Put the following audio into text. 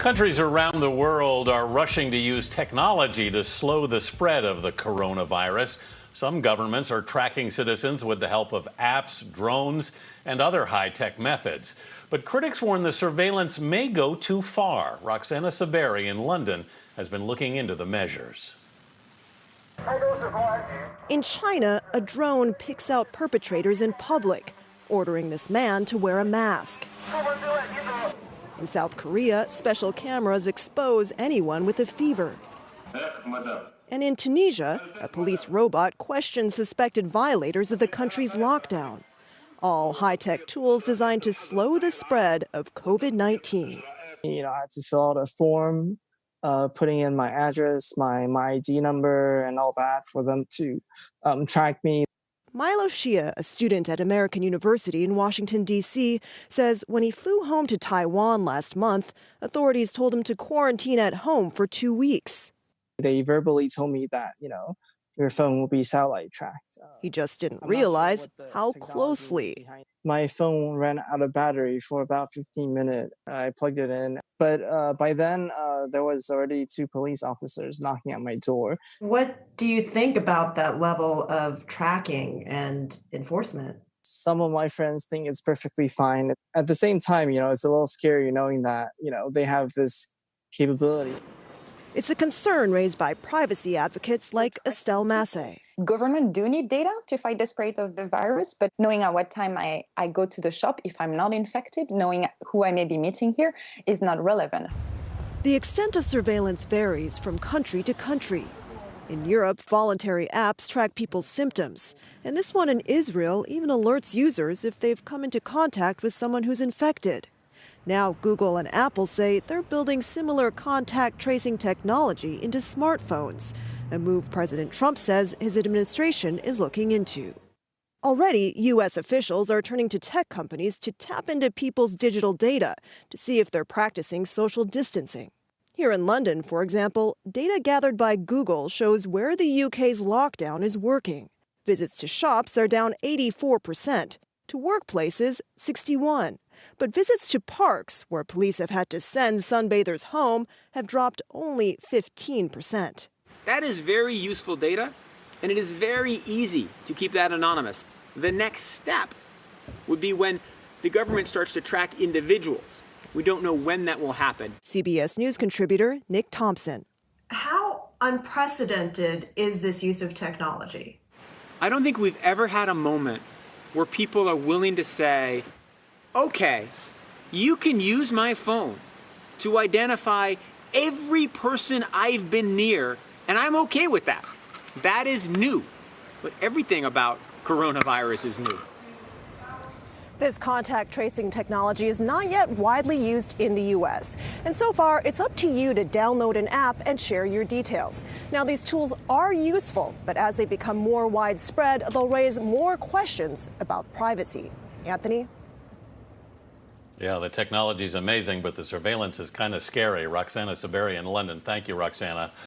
Countries around the world are rushing to use technology to slow the spread of the coronavirus. Some governments are tracking citizens with the help of apps, drones, and other high-tech methods. But critics warn the surveillance may go too far. Roxana Saberi in London has been looking into the measures. In China, a drone picks out perpetrators in public, ordering this man to wear a mask. In South Korea, special cameras expose anyone with a fever. And in Tunisia, a police robot questions suspected violators of the country's lockdown. All high-tech tools designed to slow the spread of COVID-19. I had to fill out a form, putting in my address, my ID number, and all that for them to track me. Milo Shia, a student at American University in Washington, D.C., says when he flew home to Taiwan last month, authorities told him to quarantine at home for 2 weeks. They verbally told me that, your phone will be satellite tracked. He just didn't realize how closely. My phone ran out of battery for about 15 minutes. I plugged it in. But by then, there was already 2 police officers knocking at my door. What do you think about that level of tracking and enforcement? Some of my friends think it's perfectly fine. At the same time, it's a little scary knowing that, they have this capability. It's a concern raised by privacy advocates like Estelle Massey. Government do need data to fight the spread of the virus, but knowing at what time I go to the shop, if I'm not infected, knowing who I may be meeting here is not relevant. The extent of surveillance varies from country to country. In Europe, voluntary apps track people's symptoms. And this one in Israel even alerts users if they've come into contact with someone who's infected. Now, Google and Apple say they're building similar contact tracing technology into smartphones, a move President Trump says his administration is looking into. Already, U.S. officials are turning to tech companies to tap into people's digital data to see if they're practicing social distancing. Here in London, for example, data gathered by Google shows where the UK's lockdown is working. Visits to shops are down 84%, to workplaces 61%. But visits to parks, where police have had to send sunbathers home, have dropped only 15%. That is very useful data, and it is very easy to keep that anonymous. The next step would be when the government starts to track individuals. We don't know when that will happen. CBS News contributor Nick Thompson. How unprecedented is this use of technology? I don't think we've ever had a moment where people are willing to say, okay, you can use my phone to identify every person I've been near, and I'm okay with that. That is new. But everything about coronavirus is new. This contact tracing technology is not yet widely used in the U.S. And so far, it's up to you to download an app and share your details. Now, these tools are useful, but as they become more widespread, they'll raise more questions about privacy. Anthony? Yeah, the technology is amazing, but the surveillance is kind of scary. Roxana Saberi in London. Thank you, Roxana.